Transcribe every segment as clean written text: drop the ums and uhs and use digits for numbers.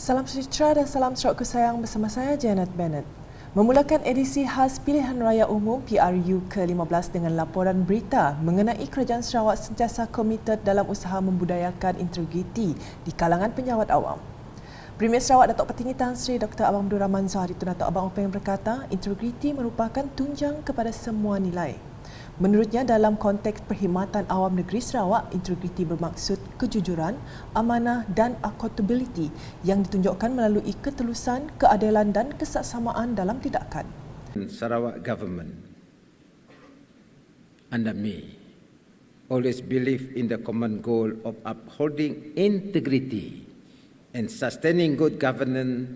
Salam sejahtera dan salam serak kesayang bersama saya Janet Bennett. Memulakan edisi khas Pilihan Raya Umum PRU ke-15 dengan laporan berita mengenai Kerajaan Sarawak sentiasa komited dalam usaha membudayakan integriti di kalangan penyawat awam. Premier Sarawak Datuk Petinggi Tan Sri Dr. Abang Abdul Rahman Zahari Tun Datuk Abang Openg berkata, integriti merupakan tunjang kepada semua nilai. Menurutnya, dalam konteks perkhidmatan awam negeri Sarawak, integriti bermaksud kejujuran, amanah dan accountability yang ditunjukkan melalui ketelusan, keadilan dan kesaksamaan dalam tindakan. Sarawak government under me always believe in the common goal of upholding integrity and sustaining good governance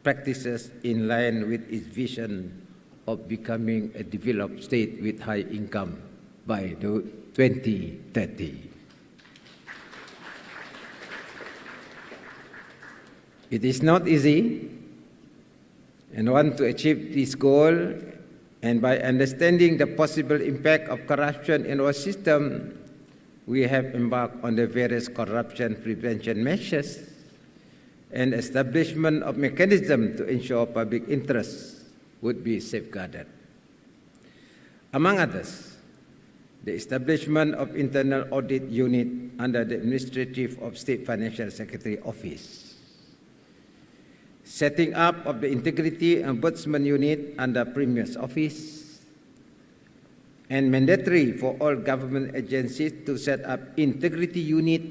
practices in line with its vision of becoming a developed state with high income by 2030. It is not easy, and want to achieve this goal, and by understanding the possible impact of corruption in our system, we have embarked on the various corruption prevention measures and establishment of mechanisms to ensure public interests would be safeguarded. Among others, the establishment of Internal Audit Unit under the Administrative of State Financial Secretary Office, setting up of the Integrity Ombudsman Unit under Premier's Office, and mandatory for all government agencies to set up Integrity Unit,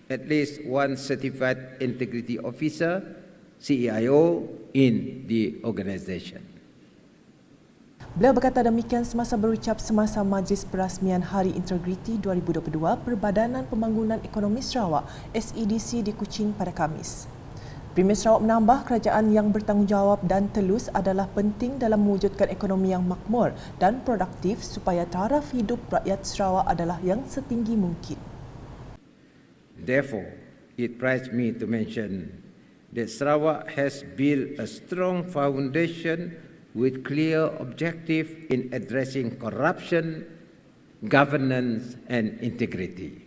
at least one Certified Integrity Officer, CEIO, in the organisation. Beliau berkata demikian semasa berucap semasa Majlis Perasmian Hari Integriti 2022 Perbadanan Pembangunan Ekonomi Sarawak SEDC di Kuching pada Khamis. Premier Sarawak menambah kerajaan yang bertanggungjawab dan telus adalah penting dalam mewujudkan ekonomi yang makmur dan produktif supaya taraf hidup rakyat Sarawak adalah yang setinggi mungkin. Therefore, it prides me to mention that Sarawak has built a strong foundation with clear objective in addressing corruption, governance and integrity.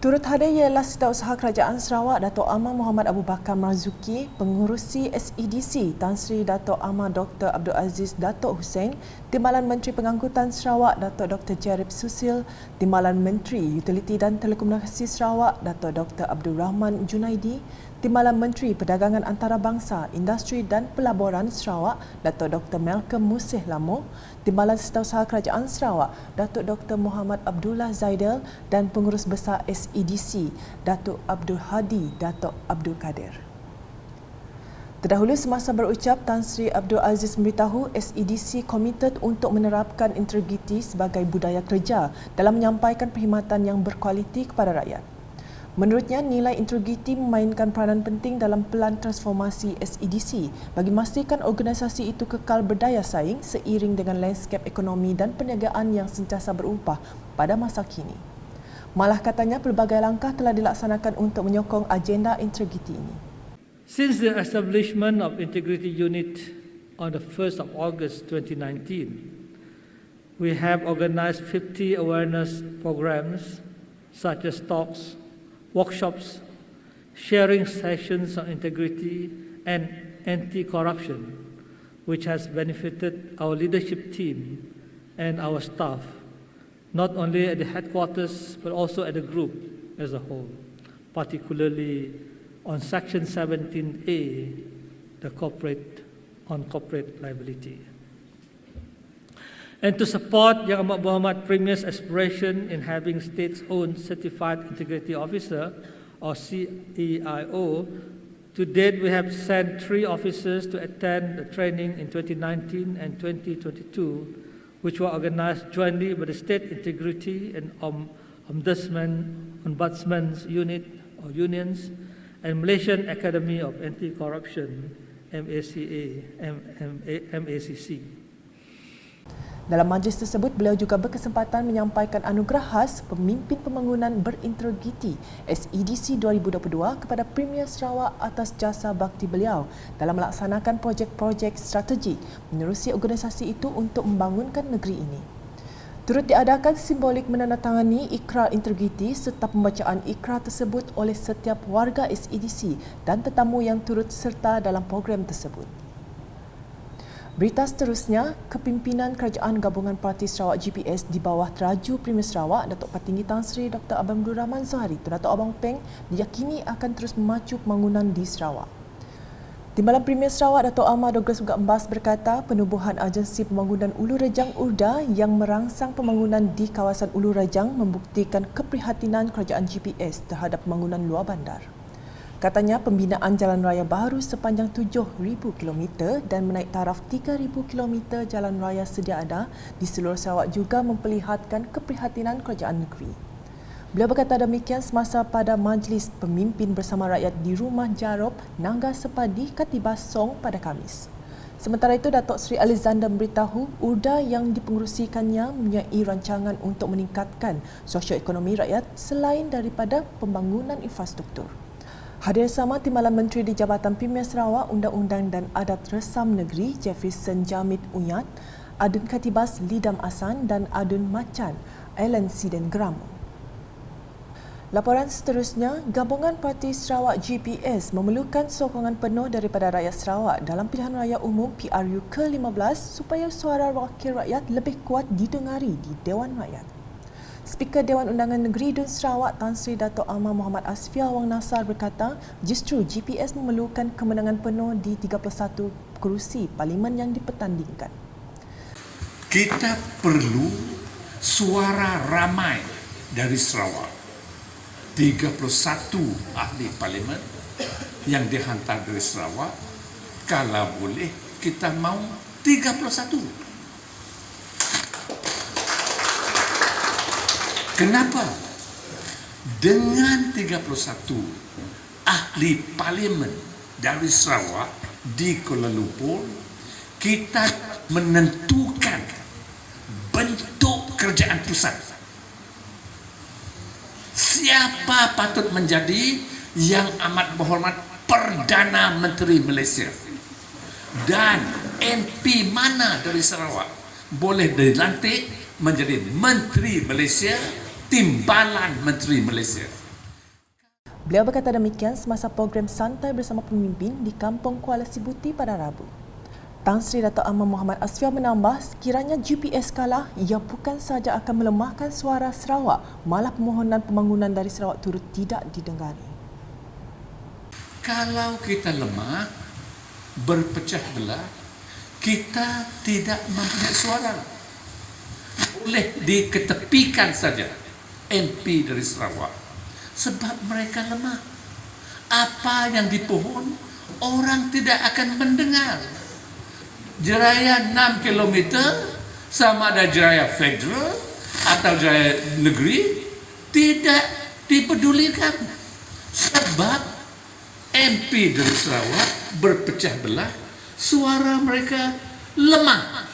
Turut hadir ialah Setiausaha Kerajaan Sarawak Datuk Amar Muhammad Abu Bakar Marzuki, Pengurusi SEDC Tan Sri Datuk Amar Dr. Abdul Aziz Datuk Hussein, Timbalan Menteri Pengangkutan Sarawak Datuk Dr. Jarib Susil, Timbalan Menteri Utiliti dan Telekomunikasi Sarawak Datuk Dr. Abdul Rahman Junaidi, Timbalan Menteri Perdagangan Antarabangsa, Industri dan Pelaburan Sarawak Datuk Dr. Malcolm Musih Lamo, Timbalan Setiausaha Kerajaan Sarawak Datuk Dr. Muhammad Abdullah Zaidel dan Pengurus Besar SEDC Datuk Abdul Hadi Datuk Abdul Kadir. Terdahulu semasa berucap, Tan Sri Abdul Aziz memberitahu SEDC komited untuk menerapkan integriti sebagai budaya kerja dalam menyampaikan perkhidmatan yang berkualiti kepada rakyat. Menurutnya, nilai integriti memainkan peranan penting dalam pelan transformasi SEDC bagi memastikan organisasi itu kekal berdaya saing seiring dengan lanskap ekonomi dan perniagaan yang sentiasa berubah pada masa kini. Malah katanya pelbagai langkah telah dilaksanakan untuk menyokong agenda integriti ini. Since the establishment of Integrity Unit on the 1st of August 2019, we have organized 50 awareness programs such as talks, workshops, sharing sessions on integrity and anti-corruption, which has benefited our leadership team and our staff, not only at the headquarters but also at the group as a whole, particularly on Section 17A, the corporate liability. And to support Yang Amat Berhormat Premier's aspiration in having state's-owned Certified Integrity Officer, or CEIO, to date we have sent 3 officers to attend the training in 2019 and 2022, which were organized jointly by the State Integrity and Ombudsman's Unit or Unions and Malaysian Academy of Anti-Corruption, MACC. Dalam majlis tersebut, beliau juga berkesempatan menyampaikan anugerah khas Pemimpin Pembangunan Berintegriti SEDC 2022 kepada Premier Sarawak atas jasa bakti beliau dalam melaksanakan projek-projek strategik menerusi organisasi itu untuk membangunkan negeri ini. Turut diadakan simbolik menandatangani ikrar integriti serta pembacaan ikrar tersebut oleh setiap warga SEDC dan tetamu yang turut serta dalam program tersebut. Berita seterusnya, Kepimpinan Kerajaan Gabungan Parti Sarawak GPS di bawah Teraju Premier Sarawak, Datuk Patinggi Tan Sri Dr. Abdul Rahman Zohari Tun Datuk Abang Peng diyakini akan terus memacu pembangunan di Sarawak. Timbalan Premier Sarawak Datuk Ahmad Douglas Ugat Mbas berkata penubuhan agensi pembangunan Ulu Rejang URDA yang merangsang pembangunan di kawasan Ulu Rejang membuktikan keprihatinan kerajaan GPS terhadap pembangunan luar bandar. Katanya pembinaan jalan raya baru sepanjang 7,000 km dan menaik taraf 3,000 km jalan raya sedia ada di seluruh Sarawak juga memperlihatkan keprihatinan kerajaan negeri. Beliau berkata demikian semasa pada majlis pemimpin bersama rakyat di Rumah Jarob, Nangga Sepadi, Khatibah Song pada Khamis. Sementara itu, Datuk Seri Alexander memberitahu URDA yang dipengerusikannya mempunyai rancangan untuk meningkatkan sosioekonomi rakyat selain daripada pembangunan infrastruktur. Hadir sama Timbalan Menteri di Jabatan Premier Sarawak, Undang-Undang dan Adat Resam Negeri Jefferson Jamid Uyat, Adun Khatibas Lidam Asan dan Adun Macan Alan Siden Gramo. Laporan seterusnya, Gabungan Parti Sarawak GPS memerlukan sokongan penuh daripada rakyat Sarawak dalam pilihan raya umum PRU ke-15 supaya suara wakil rakyat lebih kuat didengari di Dewan Rakyat. Speaker Dewan Undangan Negeri Dun Sarawak Tan Sri Dato' Amar Muhammad Asfiah Wang Nasar berkata, justru GPS memerlukan kemenangan penuh di 31 kerusi parlimen yang dipertandingkan. Kita perlu suara ramai dari Sarawak. 31 ahli parlimen yang dihantar dari Sarawak, kalau boleh kita mau 31. Kenapa? Dengan 31 ahli parlimen dari Sarawak di Kuala Lumpur, kita menentukan bentuk kerajaan pusat. Siapa patut menjadi yang amat berhormat Perdana Menteri Malaysia? Dan MP mana dari Sarawak boleh dilantik menjadi Menteri Malaysia, Timbalan Menteri Malaysia. Beliau berkata demikian semasa program santai bersama pemimpin di Kampung Kuala Sibuti pada Rabu. Tan Sri Dato' Amar Muhammad Asfiah menambah sekiranya GPS kalah, ia bukan sahaja akan melemahkan suara Sarawak, malah permohonan pembangunan dari Sarawak turut tidak didengari. Kalau kita lemah, berpecah belah, kita tidak mempunyai suara. Boleh diketepikan saja MP dari Sarawak sebab mereka lemah. Apa yang dipohon, orang tidak akan mendengar. Jeraya 6 km sama ada jeraya federal atau jeraya negeri tidak dipedulikan sebab MP dari Sarawak berpecah belah, suara mereka lemah.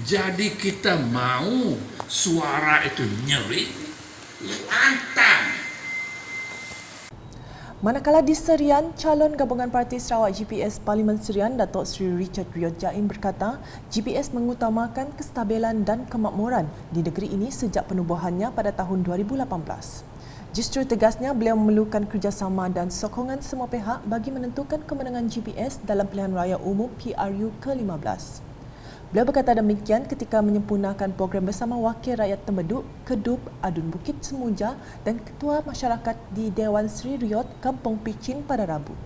Jadi kita mau suara itu nyerit, lantang. Manakala di Serian, calon gabungan Parti Sarawak GPS Parlimen Serian Datuk Seri Richard Riyad Jain berkata GPS mengutamakan kestabilan dan kemakmuran di negeri ini sejak penubuhannya pada tahun 2018. Justru tegasnya beliau memerlukan kerjasama dan sokongan semua pihak bagi menentukan kemenangan GPS dalam pilihan raya umum PRU ke-15. Beliau berkata demikian ketika menyempurnakan program bersama Wakil Rakyat Tembeduk, Kedup, Adun Bukit Semuja dan Ketua Masyarakat di Dewan Seri Riyad, Kampung Pichin pada Rabu.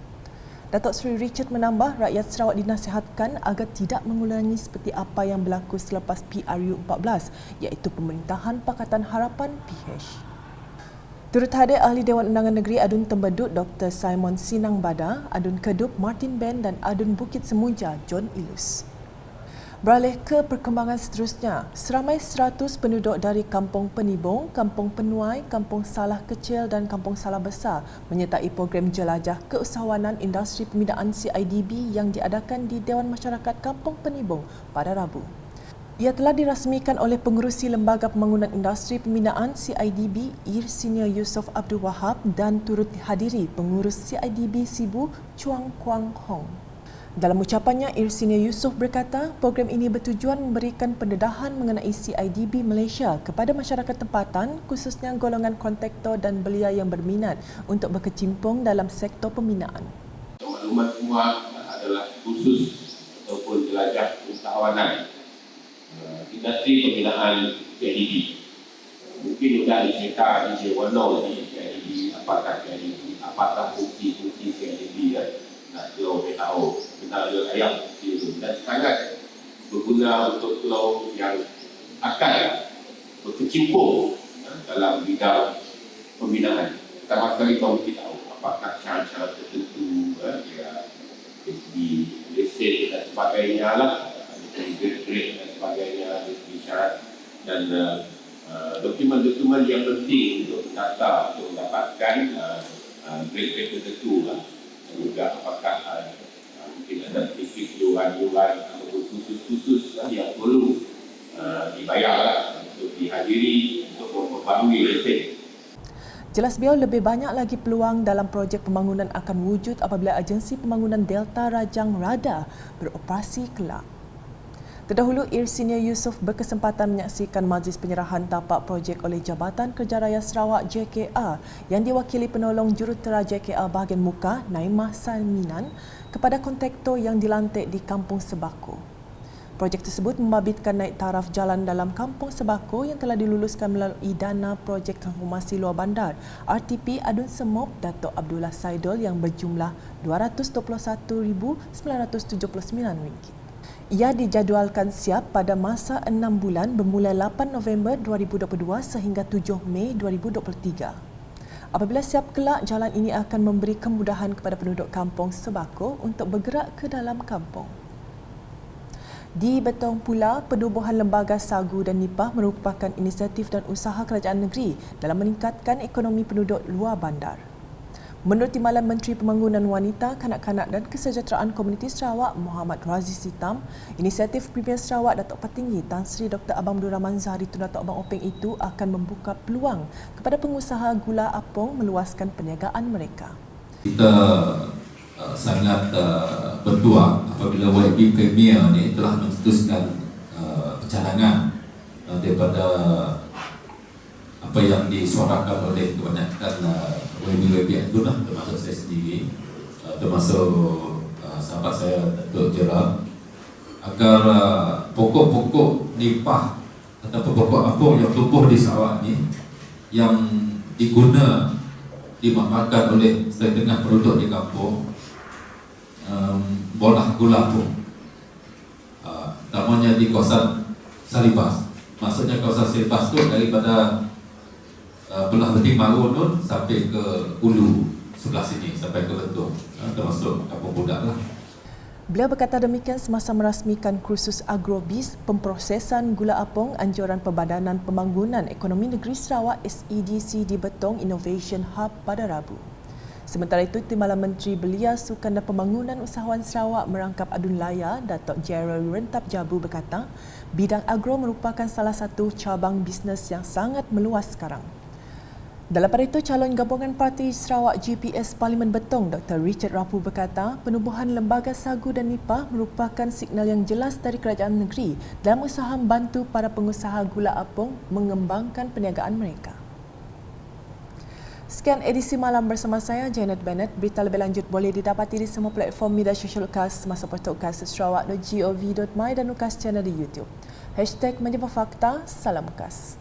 Datuk Seri Richard menambah rakyat Sarawak dinasihatkan agar tidak mengulangi seperti apa yang berlaku selepas PRU 14 iaitu Pemerintahan Pakatan Harapan PH. Turut hadir Ahli Dewan Undangan Negeri Adun Tembeduk Dr. Simon Sinang Bada, Adun Kedup Martin Ben dan Adun Bukit Semuja John Ilus. Beralih ke perkembangan seterusnya, seramai 100 penduduk dari Kampung Penibong, Kampung Penuai, Kampung Salah Kecil dan Kampung Salah Besar menyertai program jelajah keusahawanan industri pembinaan CIDB yang diadakan di Dewan Masyarakat Kampung Penibong pada Rabu. Ia telah dirasmikan oleh Pengerusi Lembaga Pembangunan Industri Pembinaan CIDB, Ir Senior Yusof Abdul Wahab dan turut dihadiri Pengurus CIDB Sibu Chuang Kwang Hong. Dalam ucapannya, Irsinia Yusof berkata, program ini bertujuan memberikan pendedahan mengenai CIDB Malaysia kepada masyarakat tempatan, khususnya golongan kontraktor dan belia yang berminat untuk berkecimpung dalam sektor pembinaan. Maklumat semua adalah khusus ataupun jelajah usahawanan industri pembinaan CIDB. Mungkin sudah dicerita di J10 di CIDB, apakah CIDB, apakah fungsi-fungsi CIDB nak pulau WHO, benar juga ayam dan sangat berguna untuk pulau yang akan berkecimpung dalam bidang pembinaan. Pertama sekali kau mesti tahu apakah syarat-syarat tertentu SB, lesen dan sebagainya lah, grade dan sebagainya, syarat dan dokumen-dokumen yang penting untuk mendaftar untuk mendapatkan grade tertentu lah. Juga apakah mungkin ada sedikit yuran-yuran atau khusus-khusus yang perlu dibayar untuk dihadiri untuk memperbarui lesen. Jelas beliau lebih banyak lagi peluang dalam projek pembangunan akan wujud apabila agensi pembangunan Delta Rajang Rada beroperasi kelak. Terdahulu, Irsinia Yusof berkesempatan menyaksikan majlis penyerahan tapak projek oleh Jabatan Kerja Raya Sarawak JKR yang diwakili penolong jurutera JKR bahagian muka Naimah Saminan kepada kontraktor yang dilantik di Kampung Sebako. Projek tersebut membabitkan naik taraf jalan dalam Kampung Sebako yang telah diluluskan melalui dana Projek Transformasi Luar Bandar RTP Adun Semop Datuk Abdullah Saidul yang berjumlah RM221,979. Ia dijadualkan siap pada masa 6 bulan bermula 8 November 2022 sehingga 7 Mei 2023. Apabila siap kelak, jalan ini akan memberi kemudahan kepada penduduk Kampung Sebako untuk bergerak ke dalam kampung. Di Betong pula, penubuhan Lembaga Sagu dan Nipah merupakan inisiatif dan usaha kerajaan negeri dalam meningkatkan ekonomi penduduk luar bandar. Menurut Timbalan Menteri Pembangunan Wanita, Kanak-Kanak dan Kesejahteraan Komuniti Sarawak Muhammad Raziz Hitam, inisiatif Premier Sarawak Datuk Petinggi Tan Sri Dr. Abang Abdul Rahman Zahari Tun Datuk Abang Openg itu akan membuka peluang kepada pengusaha gula apung meluaskan perniagaan mereka. Kita sangat bertuah apabila YB Premier ni telah mencetuskan pencadangan daripada apa yang disuarakan oleh kebanyakan YB itu lah, termasuk saya sendiri, termasuk sahabat saya Datuk Gerard, agar pokok-pokok nipah ataupun pokok apung yang tumbuh di Sarawak ni yang dimakmakan oleh setengah penduduk di kampung bolah gula apung, namanya di kawasan Salibas. Maksudnya kawasan Salibas tu daripada belah Beting Maru tu sampai ke Ulu sebelah sini, sampai ke Bentong, termasuk kampung budak lah. Beliau berkata demikian semasa merasmikan kursus agrobis pemprosesan gula apung anjuran Perbadanan Pembangunan Ekonomi Negeri Sarawak SEDC di Betong Innovation Hub pada Rabu. Sementara itu, Timbalan Menteri Belia, Sukan dan Pembangunan Usahawan Sarawak Merangkap Adun Laya, Datuk Gerald Rentap Jabu berkata, bidang agro merupakan salah satu cabang bisnes yang sangat meluas sekarang. Dalam pada itu, calon gabungan Parti Sarawak GPS Parlimen Betong Dr. Richard Rapu berkata, penubuhan Lembaga Sagu dan Nipah merupakan signal yang jelas dari kerajaan negeri dalam usaha membantu para pengusaha gula apung mengembangkan perniagaan mereka. Sekian edisi malam bersama saya, Janet Bennett. Berita lebih lanjut boleh didapati di semua platform media sosial UKAS, semasa portal UKAS.sarawak.gov.my dan UKAS channel di YouTube. #Menjemput Fakta, salam UKAS.